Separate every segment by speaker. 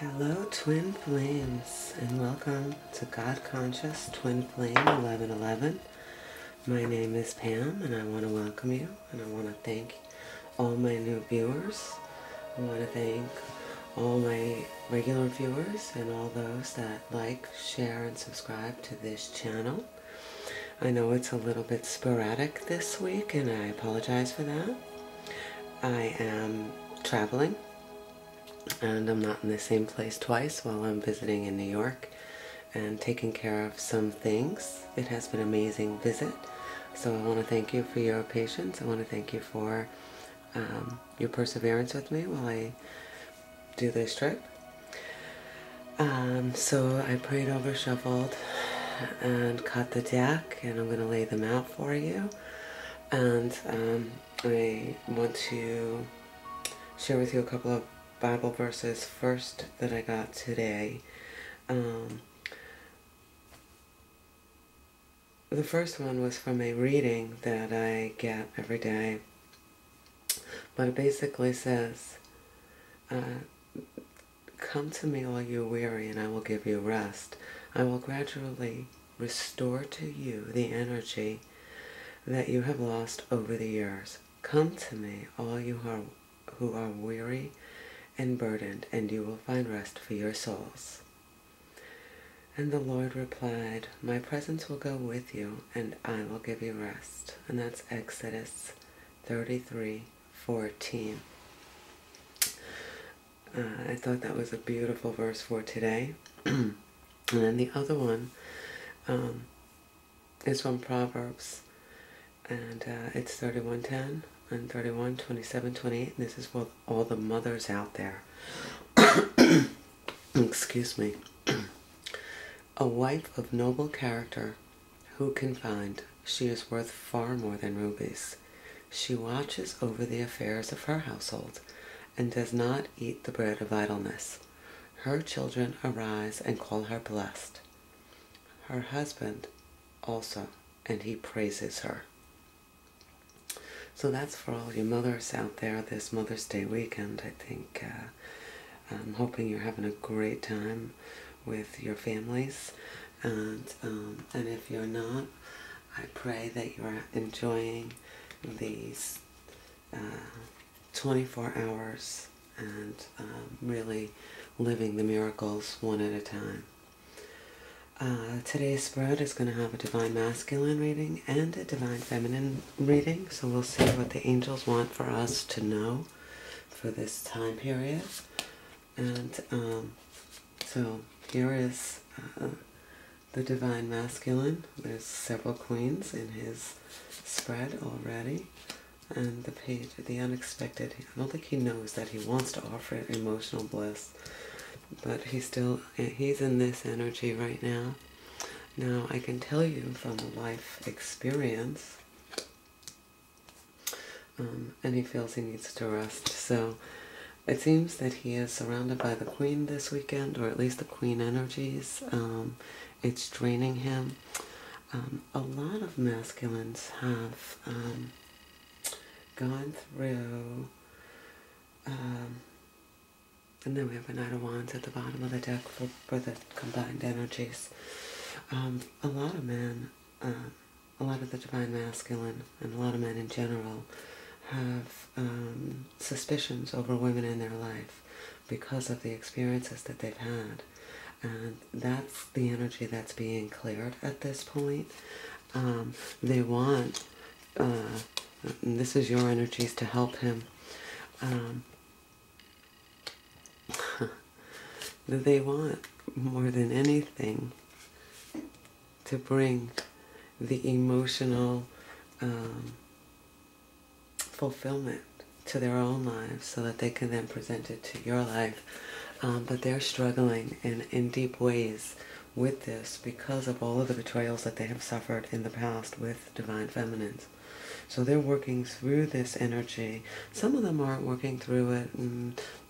Speaker 1: Hello, Twin Flames, and welcome to God Conscious Twin Flame 1111. My name is Pam, and I want to welcome you, and I want to thank all my new viewers. I want to thank all my regular viewers and all those that like, share, and subscribe to this channel. I know it's a little bit sporadic this week, and I apologize for that. I am traveling, and I'm not in the same place twice while I'm visiting in New York and taking care of some things. It has been an amazing visit, so I want to thank you for your patience. I want to thank you for your perseverance with me while I do this trip. So I prayed over, shuffled, and cut the deck, and I'm going to lay them out for you. And I want to share with you a couple of Bible verses first that I got today. The first one was from a reading that I get every day, but it basically says, "Come to me all you weary, and I will give you rest. I will gradually restore to you the energy that you have lost over the years. Come to me, all you who are weary and burdened, and you will find rest for your souls." And the Lord replied, "My presence will go with you, and I will give you rest." And that's Exodus 33:14. I thought that was a beautiful verse for today. And then the other one is from Proverbs, and it's 31:10 and 31:27-28. And this is for all the mothers out there. Excuse me. "A wife of noble character, who can find? She is worth far more than rubies. She watches over the affairs of her household, and does not eat the bread of idleness. Her children arise and call her blessed. Her husband also, and he praises her." So that's for all you mothers out there this Mother's Day weekend. I think I'm hoping you're having a great time with your families, and if you're not, I pray that you're enjoying these 24 hours and really living the miracles one at a time. Today's spread is going to have a Divine Masculine reading and a Divine Feminine reading, so we'll see what the angels want for us to know for this time period. And so here is the Divine Masculine. There's several queens in his spread already. And the page, the unexpected. I don't think he knows that he wants to offer emotional bliss, but he's in this energy right now. Now, I can tell you from a life experience, and he feels he needs to rest. So it seems that he is surrounded by the Queen this weekend, or at least the Queen energies. It's draining him. A lot of masculines have gone through, and then we have a Knight of Wands at the bottom of the deck for the combined energies. A lot of men, a lot of the Divine Masculine, and a lot of men in general have suspicions over women in their life because of the experiences that they've had. And that's the energy that's being cleared at this point. They want, and this is your energies to help him, they want more than anything to bring the emotional fulfillment to their own lives so that they can then present it to your life. But they're struggling in deep ways with this because of all of the betrayals that they have suffered in the past with Divine Feminines. So they're working through this energy. Some of them aren't working through it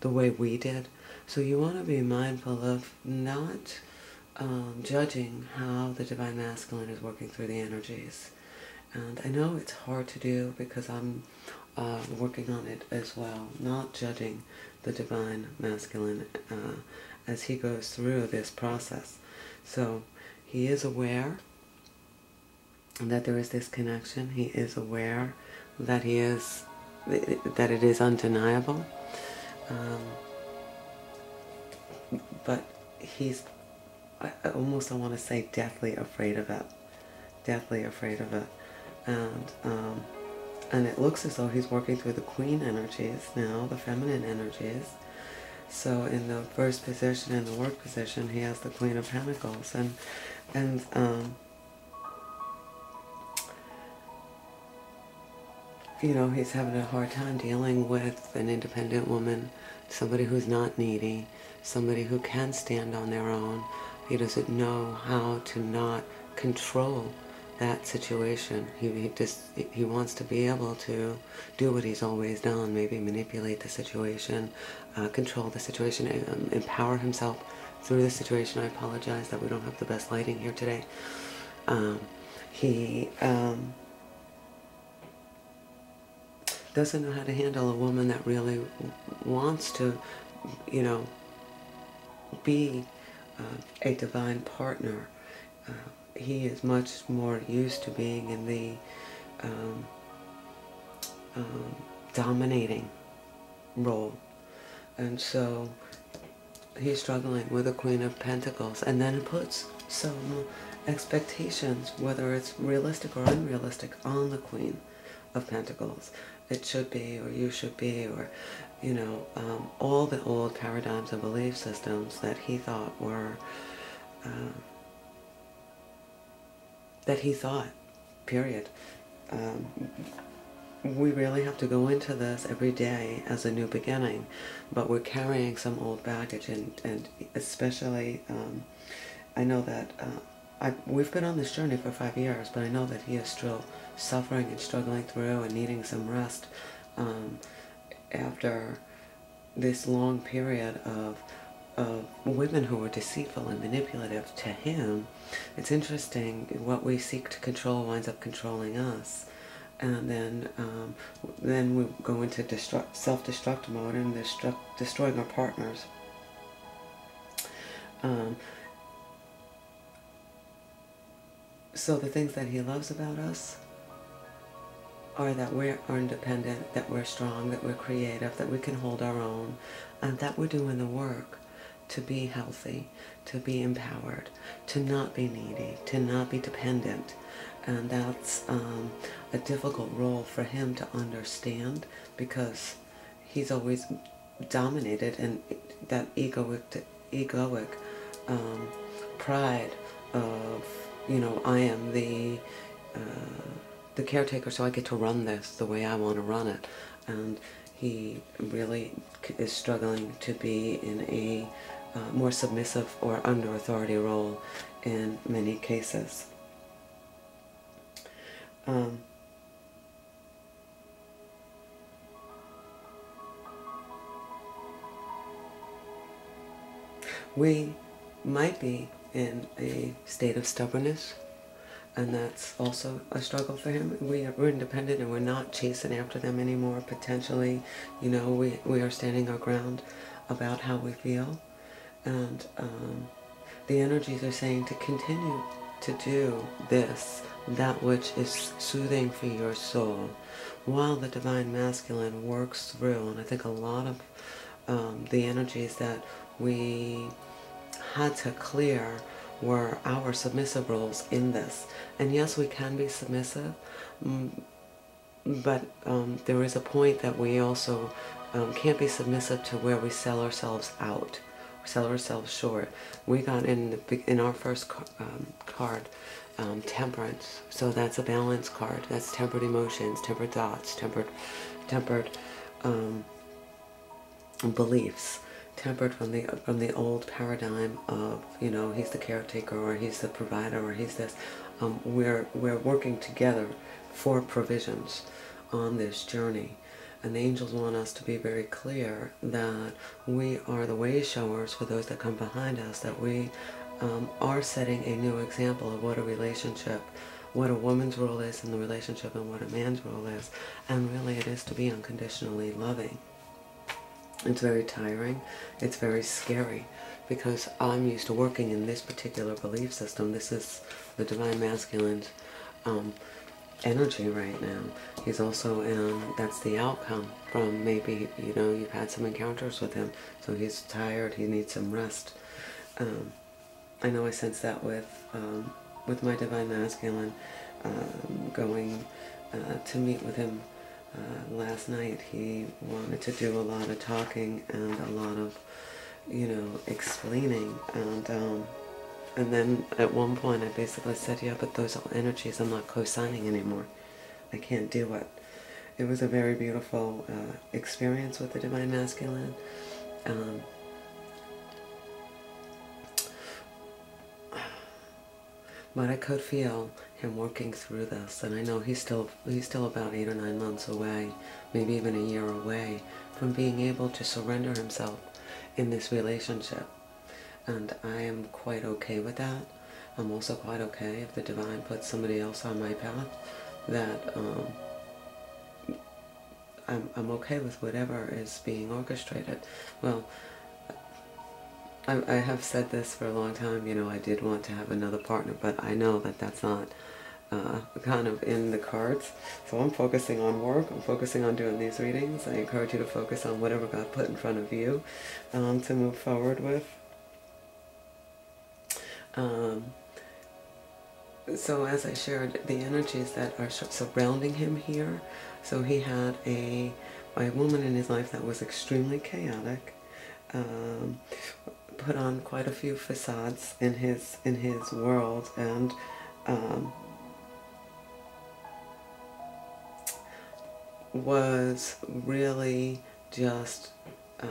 Speaker 1: the way we did. So you want to be mindful of not judging how the Divine Masculine is working through the energies. And I know it's hard to do because I'm working on it as well, not judging the divine masculine as he goes through this process. So he is aware that there is this connection. He is aware that that it is undeniable. But he's, I almost don't want to say deathly afraid of it. Deathly afraid of it. And it looks as though he's working through the queen energies now, the feminine energies. So in the first position, in the work position, he has the Queen of Pentacles. And you know, he's having a hard time dealing with an independent woman, somebody who's not needy, somebody who can stand on their own. He doesn't know how to not control that situation. He wants to be able to do what he's always done, maybe manipulate the situation, control the situation, empower himself through the situation. I apologize that we don't have the best lighting here today. He doesn't know how to handle a woman that really wants to, you know, be a divine partner. He is much more used to being in the dominating role. And so he's struggling with the Queen of Pentacles. And then it puts some expectations, whether it's realistic or unrealistic, on the Queen of Pentacles. It should be, or you should be, or, you know, all the old paradigms and belief systems that he thought were, period. We really have to go into this every day as a new beginning, but we're carrying some old baggage, and especially, I know that we've been on this journey for 5 years, but I know that he is still suffering and struggling through and needing some rest after this long period of women who were deceitful and manipulative to him. It's interesting, what we seek to control winds up controlling us. And then we go into self-destruct mode and destroying our partners. So the things that he loves about us are that we're independent, that we're strong, that we're creative, that we can hold our own, and that we're doing the work to be healthy, to be empowered, to not be needy, to not be dependent. And that's a difficult role for him to understand, because he's always dominated, and that egoic pride of, you know, I am the caretaker, so I get to run this the way I want to run it. And he really is struggling to be in a more submissive or under authority role in many cases. We might be in a state of stubbornness, and that's also a struggle for him. We're independent, and we're not chasing after them anymore, potentially. You know, we are standing our ground about how we feel. And the energies are saying to continue to do this, that which is soothing for your soul, while the divine masculine works through. And I think a lot of the energies that we had to clear were our submissive roles in this. And yes, we can be submissive, but there is a point that we also can't be submissive to where we sell ourselves out, sell ourselves short. We got in our first card, temperance. So that's a balance card. That's tempered emotions, tempered thoughts, tempered beliefs. Tempered from the old paradigm of, you know, he's the caretaker, or he's the provider, or he's this. We're working together for provisions on this journey, and the angels want us to be very clear that we are the way showers for those that come behind us, that we are setting a new example of what a relationship what a woman's role is in the relationship and what a man's role is. And really it is to be unconditionally loving. It's very tiring. It's very scary because I'm used to working in this particular belief system. This is the Divine Masculine's energy right now. He's also in, that's the outcome from maybe, you know, you've had some encounters with him. So he's tired. He needs some rest. I know I sense that with my Divine Masculine, going to meet with him last night. He wanted to do a lot of talking and a lot of, you know, explaining, and then at one point I basically said, yeah, but those are energies I'm not co-signing anymore. I can't do it. It was a very beautiful experience with the Divine Masculine. But I could feel him working through this, and I know he's still about 8 or 9 months away, maybe even a year away, from being able to surrender himself in this relationship. And I am quite okay with that. I'm also quite okay if the Divine puts somebody else on my path, that I'm okay with whatever is being orchestrated. Well, I have said this for a long time, you know, I did want to have another partner, but I know that that's not kind of in the cards. So I'm focusing on work, I'm focusing on doing these readings. I encourage you to focus on whatever God put in front of you to move forward with. So as I shared, the energies that are surrounding him here, so he had a woman in his life that was extremely chaotic, put on quite a few facades in his world, and was really just a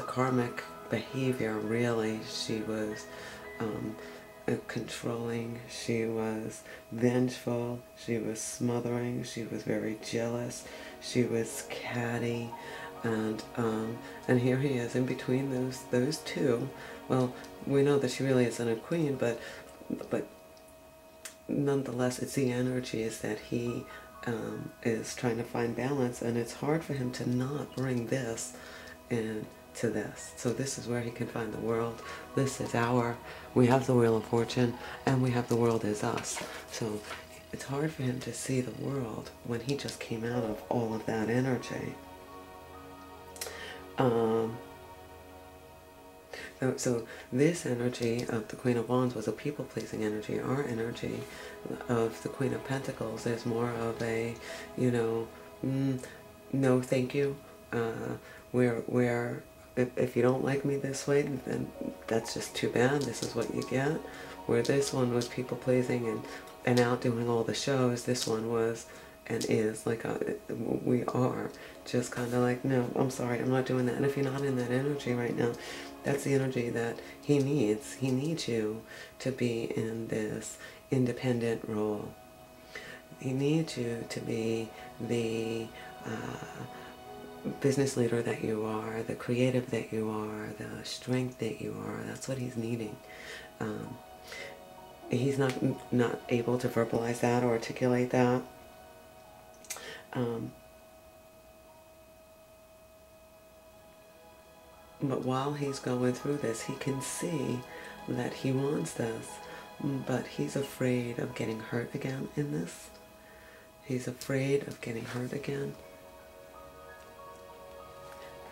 Speaker 1: karmic behavior, really. She was controlling, she was vengeful, she was smothering, she was very jealous, she was catty, and here he is in between those two. Well, we know that she really isn't a queen, but nonetheless, it's the energies that he is trying to find balance, and it's hard for him to not bring this into this. So this is where he can find the world. This is we have the Wheel of Fortune, and we have the world as us. So it's hard for him to see the world when he just came out of all of that energy. So this energy of the Queen of Wands was a people-pleasing energy. Our energy of the Queen of Pentacles is more of a, you know, no thank you. If you don't like me this way, then that's just too bad. This is what you get. Where this one was people-pleasing and out doing all the shows, this one was and is like we are just kind of like, no, I'm sorry, I'm not doing that. And if you're not in that energy right now, that's the energy that he needs. He needs you to be in this independent role. He needs you to be the business leader that you are, the creative that you are, the strength that you are. That's what he's needing. He's not able to verbalize that or articulate that. But while he's going through this, he can see that he wants this, but he's afraid of getting hurt again in this. He's afraid of getting hurt again.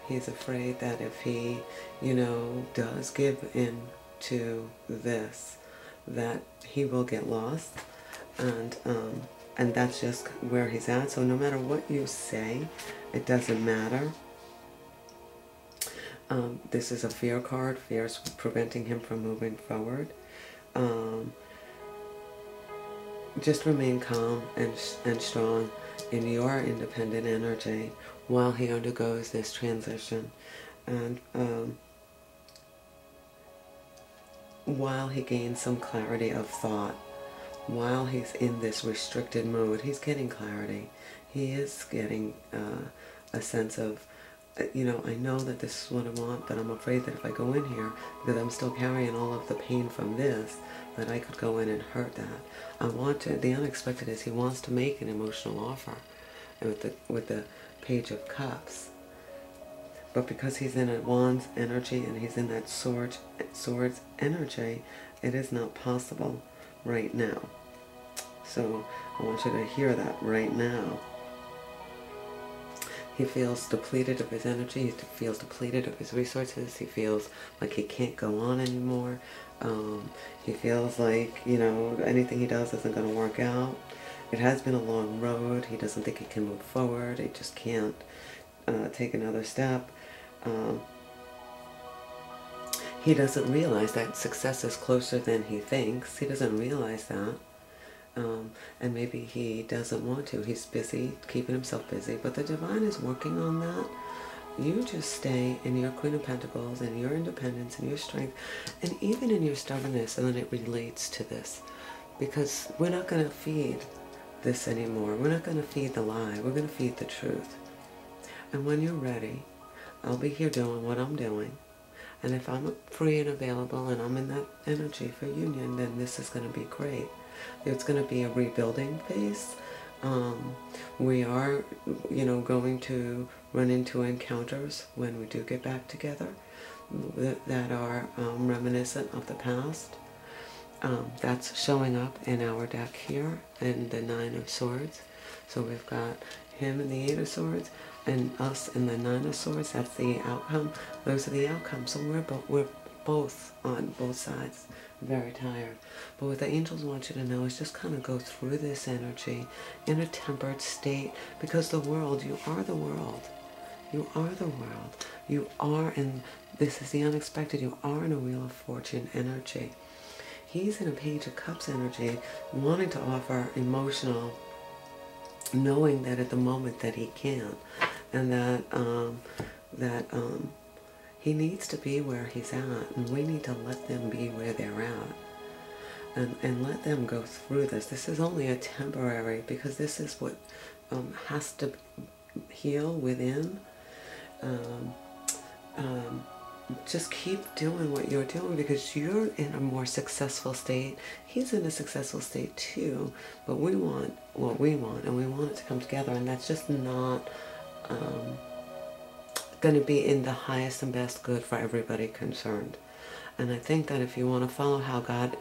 Speaker 1: He's afraid that if he, you know, does give in to this, that he will get lost, and that's just where he's at. So no matter what you say, it doesn't matter. This is a fear card. Fear is preventing him from moving forward. Just remain calm and strong in your independent energy while he undergoes this transition, and while he gains some clarity of thought. While he's in this restricted mode, he's getting clarity. He is getting a sense of you know, I know that this is what I want, but I'm afraid that if I go in here, because I'm still carrying all of the pain from this, that I could go in and hurt that. I want to, the unexpected is he wants to make an emotional offer with the Page of Cups. But because he's in a Wands energy and he's in that swords energy, it is not possible right now. So I want you to hear that right now. He feels depleted of his energy. He feels depleted of his resources. He feels like he can't go on anymore. He feels like, you know, anything he does isn't going to work out. It has been a long road. He doesn't think he can move forward. He just can't take another step. He doesn't realize that success is closer than he thinks. He doesn't realize that. And maybe he doesn't want to. He's busy, keeping himself busy. But the divine is working on that. You just stay in your Queen of Pentacles and your independence and your strength, and even in your stubbornness, and then it relates to this. Because we're not going to feed this anymore. We're not going to feed the lie. We're going to feed the truth. And when you're ready, I'll be here doing what I'm doing. And if I'm free and available and I'm in that energy for union, then this is going to be great. It's going to be a rebuilding phase. We are, you know, going to run into encounters when we do get back together that are reminiscent of the past. That's showing up in our deck here in the Nine of Swords. So we've got him in the Eight of Swords and us in the Nine of Swords. That's the outcome. Those are the outcomes. So we're both on both sides very tired. But what the angels want you to know is just kind of go through this energy in a tempered state, because the world, you are the world. You are the world. You are, and this is the unexpected, you are in a Wheel of Fortune energy. He's in a Page of Cups energy, wanting to offer emotional, knowing that at the moment that he can, and that he needs to be where he's at, and we need to let them be where they're at, and let them go through this. This is only a temporary, because this is what has to heal within. Just keep doing what you're doing, because you're in a more successful state. He's in a successful state too, but we want what we want, and we want it to come together, and that's just not going to be in the highest and best good for everybody concerned. And I think that if you want to follow how God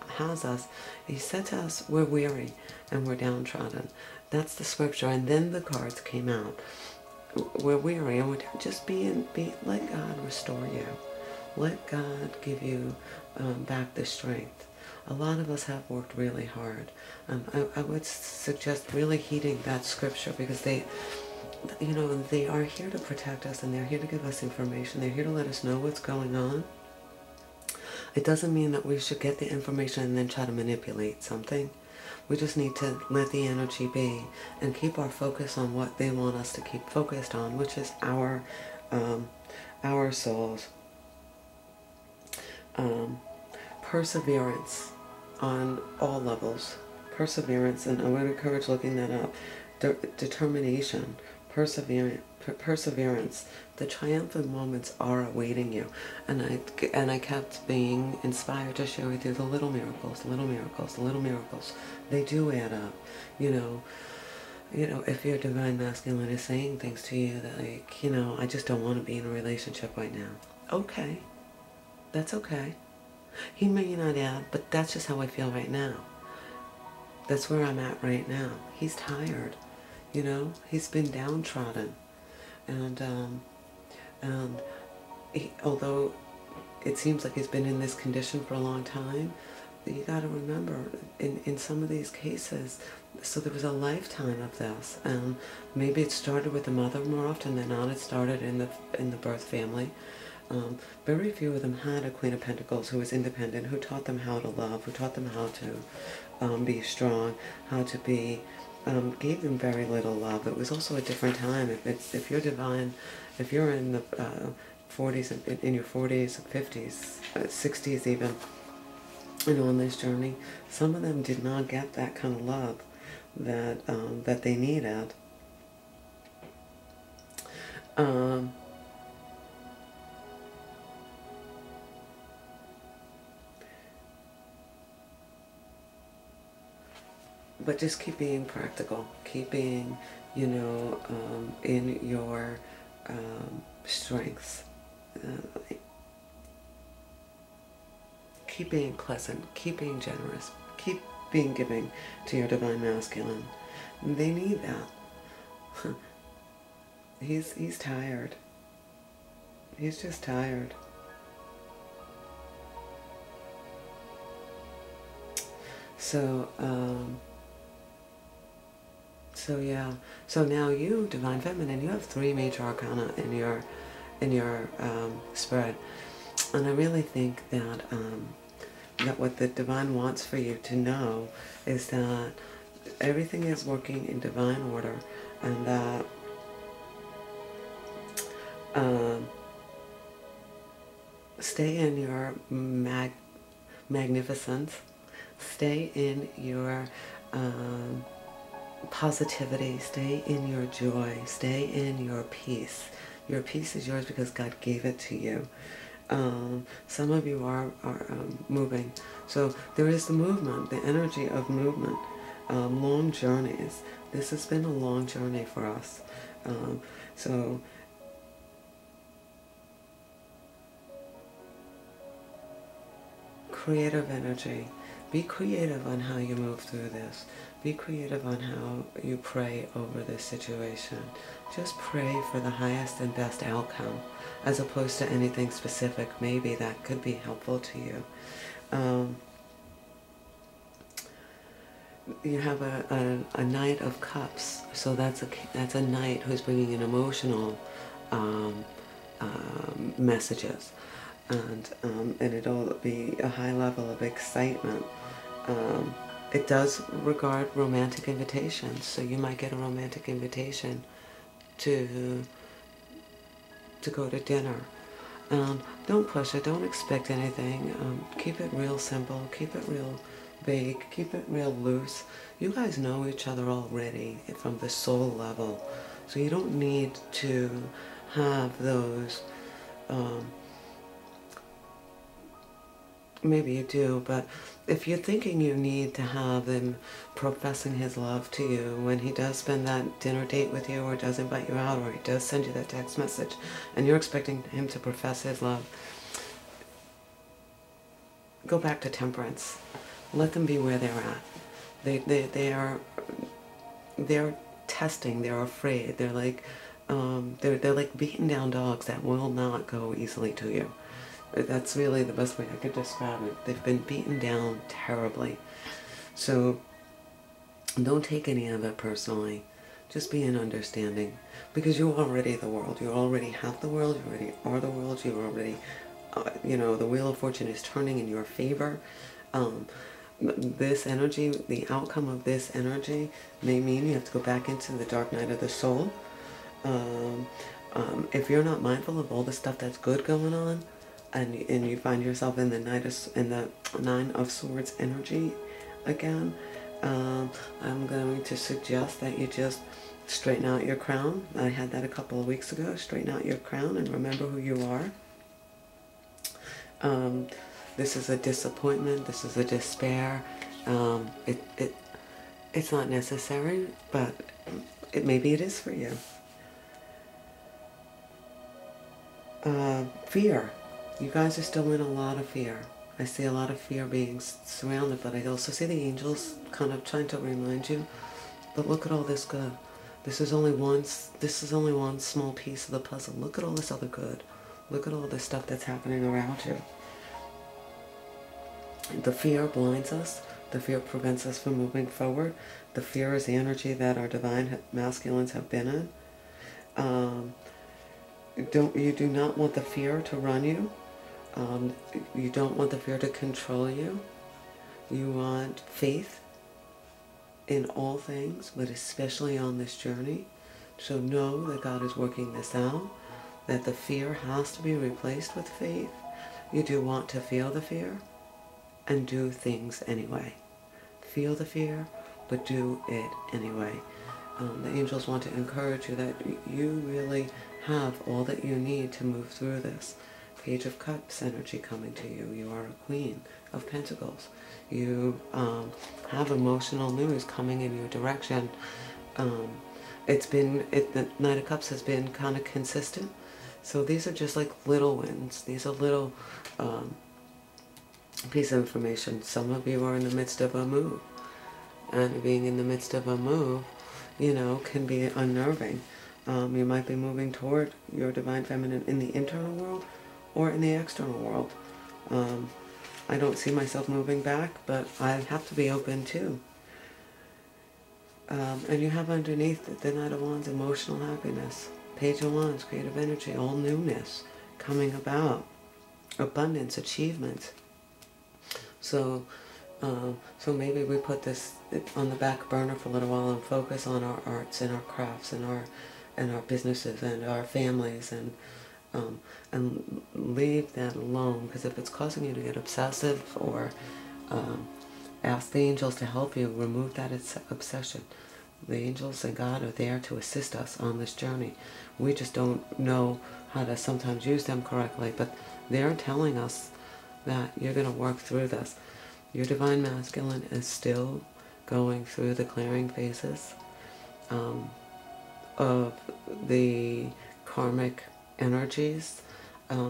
Speaker 1: has us, he said to us, we're weary and we're downtrodden. That's the scripture. And then the cards came out. We're weary, and just let God restore you. Let God give you back the strength. A lot of us have worked really hard. I would suggest really heeding that scripture, because they, you know, they are here to protect us, and they're here to give us information. They're here to let us know what's going on. It doesn't mean that we should get the information and then try to manipulate something. We just need to let the energy be and keep our focus on what they want us to keep focused on, which is our souls. Perseverance on all levels. Perseverance, and I would encourage looking that up. Determination, perseverance. The triumphant moments are awaiting you, and I kept being inspired to share with you the little miracles, the little miracles, the little miracles. They do add up. You know, if your divine masculine is saying things to you that, like, you know, I just don't want to be in a relationship right now. Okay, that's okay. He may not add, but that's just how I feel right now. That's where I'm at right now. He's tired. You know, he's been downtrodden, and although it seems like he's been in this condition for a long time, you got to remember, in some of these cases, so there was a lifetime of this, and maybe it started with the mother. More often than not, it started in the birth family. Very few of them had a Queen of Pentacles who was independent, who taught them how to love, who taught them how to be strong, how to be. Gave them very little love. It was also a different time. If you're divine, if you're in the 40s, in your 40s, 50s, 60s even, you know, on this journey, some of them did not get that kind of love that they needed. Um, but just keep being practical. Keep being, you know, in your strengths. Keep being pleasant. Keep being generous. Keep being giving to your divine masculine. They need that. He's tired. He's just tired. So, so yeah. So now you, divine feminine, you have 3 major arcana in your spread, and I really think that that what the divine wants for you to know is that everything is working in divine order, and that stay in your magnificence, stay in your positivity, stay in your joy, stay in your peace. Your peace is yours because God gave it to you. Some of you are moving. So there is the movement, the energy of movement, long journeys. This has been a long journey for us. So creative energy. Be creative on how you move through this. Be creative on how you pray over this situation. Just pray for the highest and best outcome, as opposed to anything specific. Maybe that could be helpful to you. You have a Knight of Cups, so that's a knight who's bringing in emotional messages, and it'll be a high level of excitement. It does regard romantic invitations, so you might get a romantic invitation to go to dinner. Don't push it, don't expect anything. Keep it real simple, keep it real vague, keep it real loose. You guys know each other already from the soul level, so you don't need to have those, maybe you do, but if you're thinking you need to have him professing his love to you when he does spend that dinner date with you, or does invite you out, or he does send you that text message, and you're expecting him to profess his love, go back to temperance. Let them be where they're at. They're testing. They're afraid. They're like they're like beaten down dogs that will not go easily to you. That's really the best way I could describe it. They've been beaten down terribly. So don't take any of it personally. Just be in understanding, because you're already the world. You already have the world. You already are the world. You already, you know, the wheel of fortune is turning in your favor. This energy, the outcome of this energy may mean you have to go back into the dark night of the soul. If you're not mindful of all the stuff that's good going on, and you find yourself in the Nine of Swords energy again, I'm going to suggest that you just straighten out your crown. I had that a couple of weeks ago. Straighten out your crown and remember who you are. This is a disappointment. This is a despair. It's not necessary, but maybe it is for you. Fear. You guys are still in a lot of fear. I see a lot of fear being surrounded, but I also see the angels kind of trying to remind you, but look at all this good. This is only one small piece of the puzzle. Look at all this other good. Look at all this stuff that's happening around you. The fear blinds us. The fear prevents us from moving forward. The fear is the energy that our divine masculines have been in. You do not want the fear to run you. You don't want the fear to control you. You want faith in all things, but especially on this journey. So know that God is working this out, that the fear has to be replaced with faith. You do want to feel the fear and do things anyway. Feel the fear, but do it anyway. The angels want to encourage you that you really have all that you need to move through this. Page of Cups energy coming to you. You are a Queen of Pentacles. You have emotional news coming in your direction. The Knight of Cups has been kind of consistent. So these are just like little wins. These are little piece of information. Some of you are in the midst of a move. And being in the midst of a move, you know, can be unnerving. You might be moving toward your divine feminine in the internal world or in the external world. I don't see myself moving back, but I have to be open too. And you have underneath the Knight of Wands, emotional happiness. Page of Wands, creative energy, all newness coming about. Abundance, achievement. So maybe we put this on the back burner for a little while and focus on our arts and our crafts and our businesses and our families and leave that alone, because if it's causing you to get obsessive, or ask the angels to help you remove that obsession. The angels and God are there to assist us on this journey. We just don't know how to sometimes use them correctly, but they're telling us that you're going to work through this. Your divine masculine is still going through the clearing phases of the karmic energies.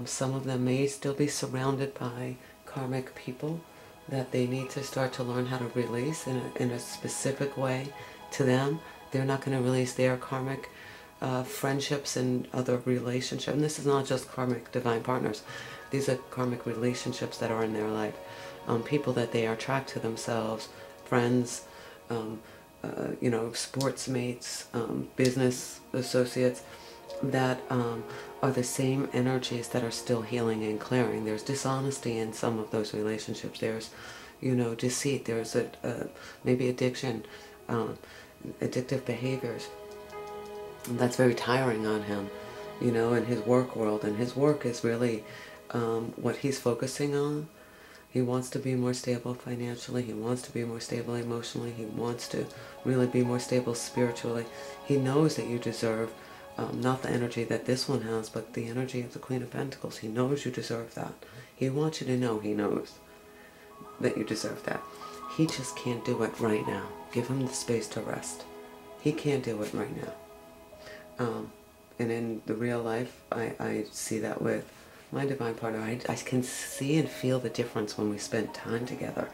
Speaker 1: Some of them may still be surrounded by karmic people that they need to start to learn how to release in a specific way to them. They're not going to release their karmic friendships and other relationships. And this is not just karmic divine partners. These are karmic relationships that are in their life. People that they attract to themselves, friends, you know, sports mates, business associates, that are the same energies that are still healing and clearing. There's dishonesty in some of those relationships. There's, you know, deceit. There's maybe addiction, addictive behaviors. And that's very tiring on him, you know, in his work world. And his work is really what he's focusing on. He wants to be more stable financially. He wants to be more stable emotionally. He wants to really be more stable spiritually. He knows that you deserve not the energy that this one has, but the energy of the Queen of Pentacles. He knows you deserve that. He wants you to know he knows that you deserve that. He just can't do it right now. Give him the space to rest. He can't do it right now. And in the real life, I see that with my divine partner. I can see and feel the difference when we spend time together.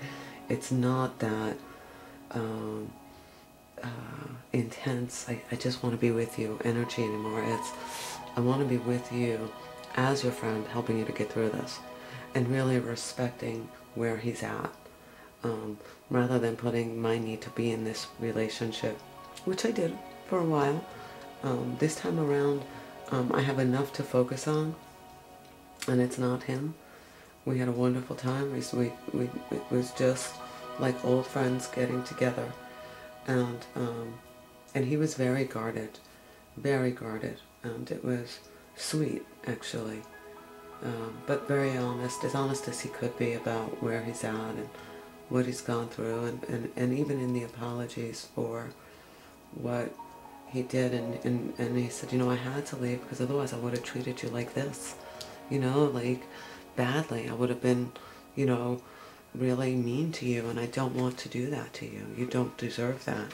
Speaker 1: It's not that intense, I just want to be with you energy anymore. It's, I want to be with you as your friend, helping you to get through this, and really respecting where he's at, rather than putting my need to be in this relationship, which I did for a while. This time around, I have enough to focus on, and it's not him. We had a wonderful time. It was just like old friends getting together. And he was very guarded, and it was sweet, actually, but very honest, as honest as he could be about where he's at and what he's gone through, and even in the apologies for what he did, and he said, you know, I had to leave because otherwise I would have treated you like this, you know, like badly. I would have been, you know, really mean to you, and I don't want to do that to you. You don't deserve that.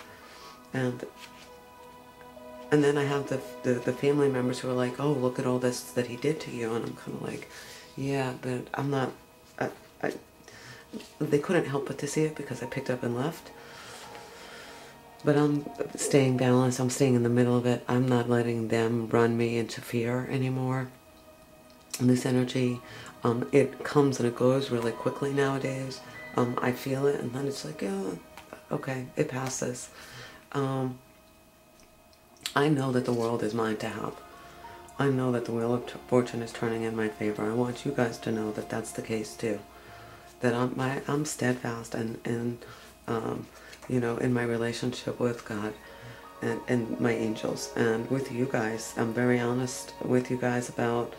Speaker 1: And then I have the family members who are like, oh, look at all this that he did to you, and I'm kind of like, yeah, but I'm not, they couldn't help but to see it because I picked up and left. But I'm staying balanced. I'm staying in the middle of it. I'm not letting them run me into fear anymore. And this energy, it comes and it goes really quickly nowadays. I feel it, and then it's like, yeah, okay, it passes. I know that the world is mine to have. I know that the wheel of fortune is turning in my favor. I want you guys to know that that's the case too. That I'm steadfast and you know, in my relationship with God and my angels, and with you guys. I'm very honest with you guys about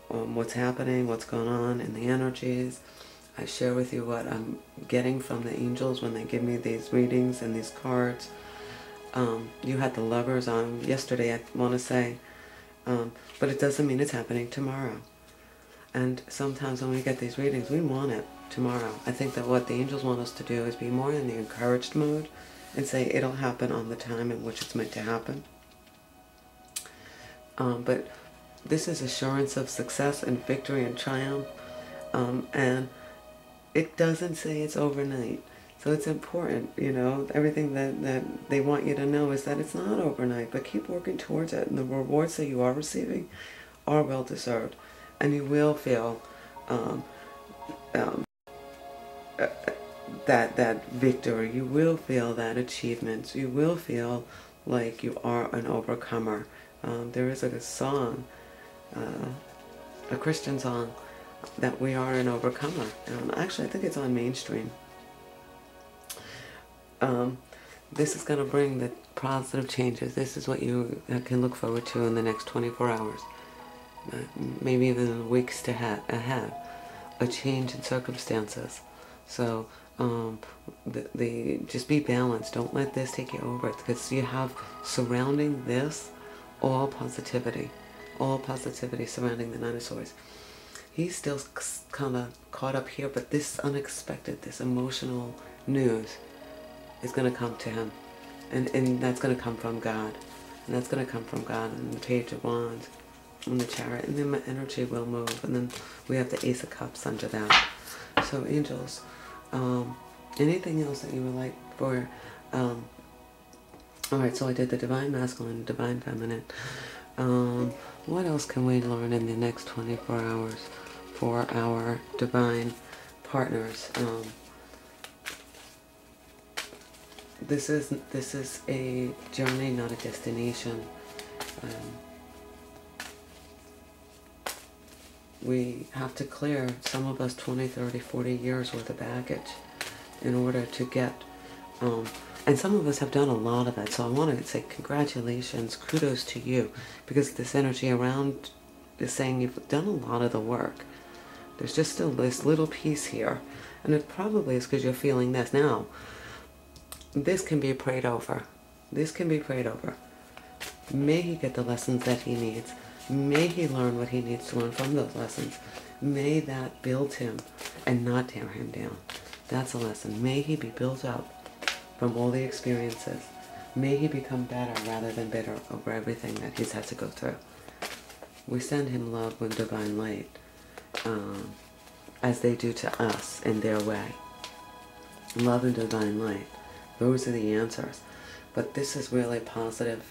Speaker 1: what's happening, what's going on in the energies. I share with you what I'm getting from the angels when they give me these readings and these cards. You had the Lovers on yesterday, I want to say, but it doesn't mean it's happening tomorrow. And sometimes when we get these readings, we want it tomorrow. I think that what the angels want us to do is be more in the encouraged mode and say it'll happen on the time in which it's meant to happen. But this is assurance of success and victory and triumph, and it doesn't say it's overnight. So it's important, you know, everything that they want you to know is that it's not overnight, but keep working towards it. And the rewards that you are receiving are well deserved. And you will feel that victory. You will feel that achievement. You will feel like you are an overcomer. There is a song, a Christian song, that we are an overcomer. Actually, I think it's on Mainstream. This is going to bring the positive changes. This is what you can look forward to in the next 24 hours. Maybe even weeks ahead. A change in circumstances. So just be balanced. Don't let this take you over, because you have surrounding this all positivity surrounding the Nine of Swords. He's still kind of caught up here, but this unexpected, this emotional news is going to come to him, and that's going to come from God, and that's going to come from God. And the Page of Wands and the Chariot, and then my energy will move, and then we have the Ace of Cups under that. So angels, anything else that you would like for alright, so I did the Divine Masculine, Divine Feminine. What else can we learn in the next 24 hours for our divine partners? This is a journey, not a destination. We have to clear, some of us, 20, 30, 40 years worth of baggage in order to get, and some of us have done a lot of it. So I want to say congratulations, kudos to you, because this energy around is saying you've done a lot of the work. There's just still this little piece here, and it probably is because you're feeling this now. This can be prayed over. This can be prayed over. May he get the lessons that he needs. May he learn what he needs to learn from those lessons. May that build him and not tear him down. That's a lesson. May he be built up from all the experiences. May he become better rather than bitter over everything that he's had to go through. We send him love and divine light, as they do to us in their way. Love and divine light. Those are the answers. But this is really positive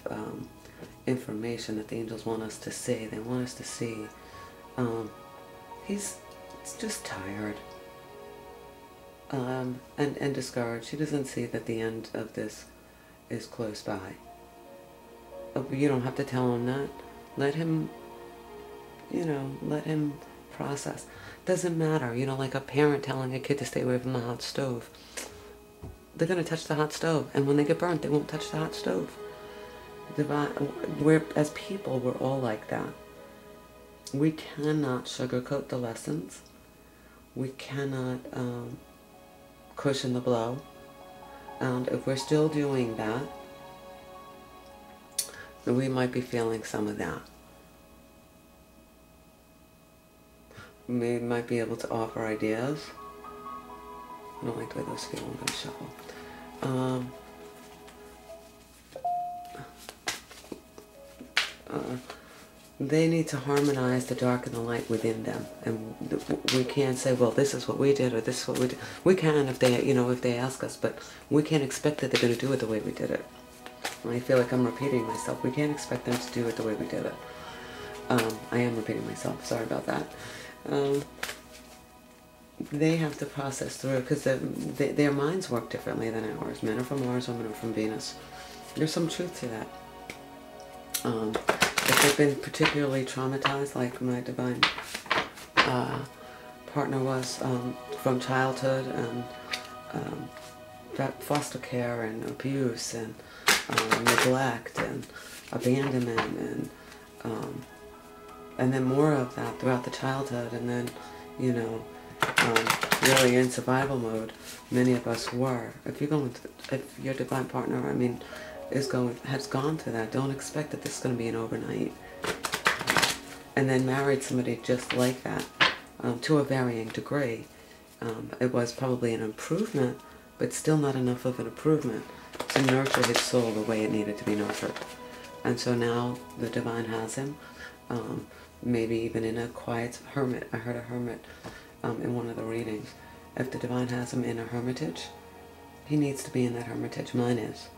Speaker 1: information that the angels want us to see. They want us to see he's just tired and discouraged. He doesn't see that the end of this is close by. You don't have to tell him that. Let him, let him process. Doesn't matter, like a parent telling a kid to stay away from the hot stove. They're going to touch the hot stove, and when they get burnt, they won't touch the hot stove. As people, we're all like that. We cannot sugarcoat the lessons. We cannot cushion the blow. And if we're still doing that, then we might be feeling some of that. We might be able to offer ideas. I don't like the way those feel. I'm going to shuffle. They need to harmonize the dark and the light within them, and we can't say, well, this is what we did, or this is what we did. We can if they, if they ask us, but we can't expect that they're going to do it the way we did it. I feel like I'm repeating myself. We can't expect them to do it the way we did it. I am repeating myself. Sorry about that. They have to process through, because their minds work differently than ours. Men are from Mars, women are from Venus. There's some truth to that. If they've been particularly traumatized, like my divine partner was from childhood, and foster care and abuse and neglect and abandonment, and then more of that throughout the childhood, and then really in survival mode, many of us were. If you're going to, if your divine partner, has gone through that. Don't expect that this is going to be an overnight. And then married somebody just like that, to a varying degree. It was probably an improvement, but still not enough of an improvement to nurture his soul the way it needed to be nurtured. And so now the divine has him, maybe even in a quiet hermit. I heard a hermit in one of the readings. If the divine has him in a hermitage, he needs to be in that hermitage. Mine is.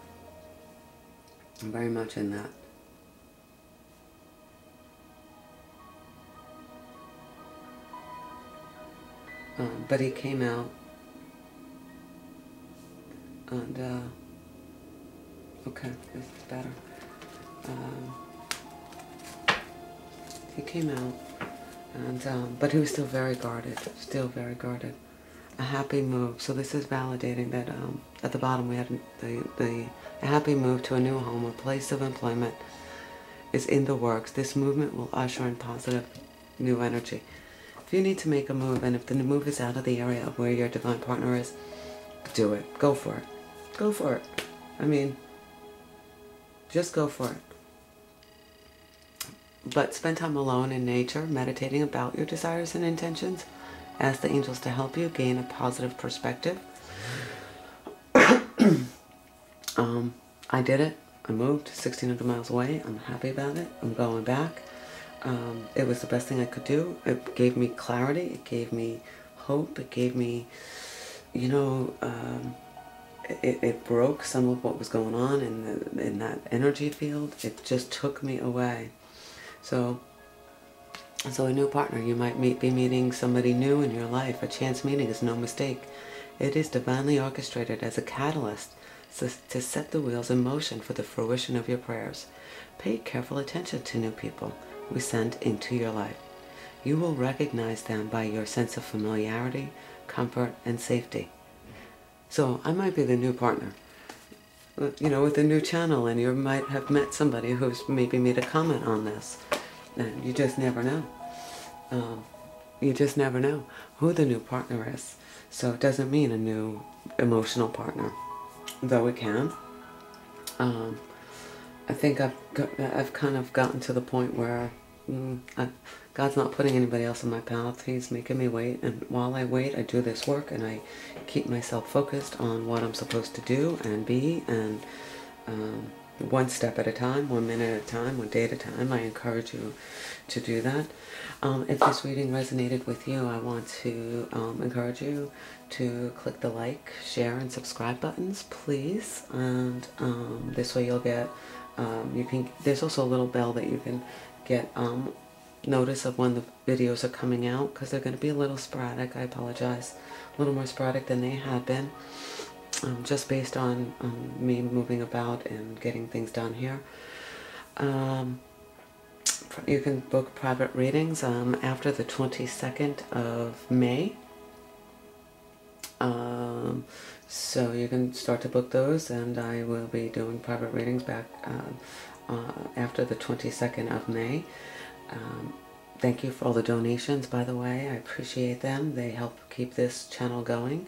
Speaker 1: I'm very much in that. But he came out, and okay, this is better. He came out, and but he was still very guarded, A happy move. So this is validating that at the bottom we had a happy move to a new home, a place of employment is in the works. This movement will usher in positive new energy. If you need to make a move, and if the move is out of the area of where your divine partner is, do it. Go for it. Go for it. I mean, just go for it. But spend time alone in nature, meditating about your desires and intentions. Ask the angels to help you gain a positive perspective. I did it. I moved 1,600 miles away. I'm happy about it. I'm going back. It was the best thing I could do. It gave me clarity. It gave me hope. It gave me, you know, it broke some of what was going on in that energy field. It just took me away. So a new partner, you might be meeting somebody new in your life. A chance meeting is no mistake. It is divinely orchestrated as a catalyst to set the wheels in motion for the fruition of your prayers. Pay careful attention to new people we send into your life. You will recognize them by your sense of familiarity, comfort, and safety. So I might be the new partner, you know, with a new channel, and you might have met somebody who's maybe made a comment on this. And you just never know. You just never know who the new partner is. So it doesn't mean a new emotional partner, though it can. I think I've kind of gotten to the point where God's not putting anybody else in my path. He's making me wait, and while I wait, I do this work, and I keep myself focused on what I'm supposed to do and be, and one step at a time, 1 minute at a time, 1 day at a time. I encourage you to do that. If this reading resonated with you, I want to encourage you to click the like, share, and subscribe buttons, please. And this way you'll get, there's also a little bell that you can get notice of when the videos are coming out, because they're going to be a little sporadic. I apologize. A little more sporadic than they had been. Just based on me moving about and getting things done here. You can book private readings after the 22nd of May. So you can start to book those, and I will be doing private readings back after the 22nd of May. Thank you for all the donations, by the way. I appreciate them. They help keep this channel going.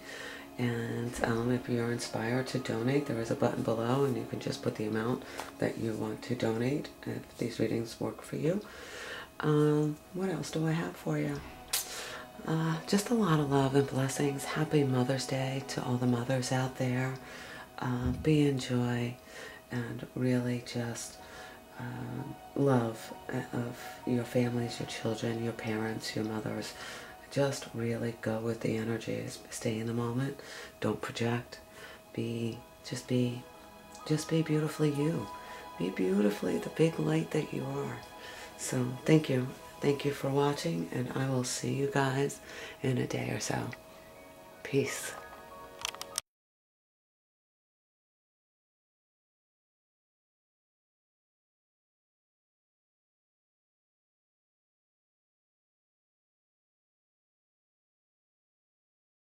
Speaker 1: And if you're inspired to donate, there is a button below, and you can just put the amount that you want to donate if these readings work for you. What else do I have for you? Just a lot of love and blessings. Happy Mother's Day to all the mothers out there. Be in joy, and really just love of your families, your children, your parents, your mothers. Just really go with the energies. Stay in the moment. Don't project. Just be beautifully you. Be beautifully the big light that you are. So thank you. Thank you for watching, and I will see you guys in a day or so. Peace.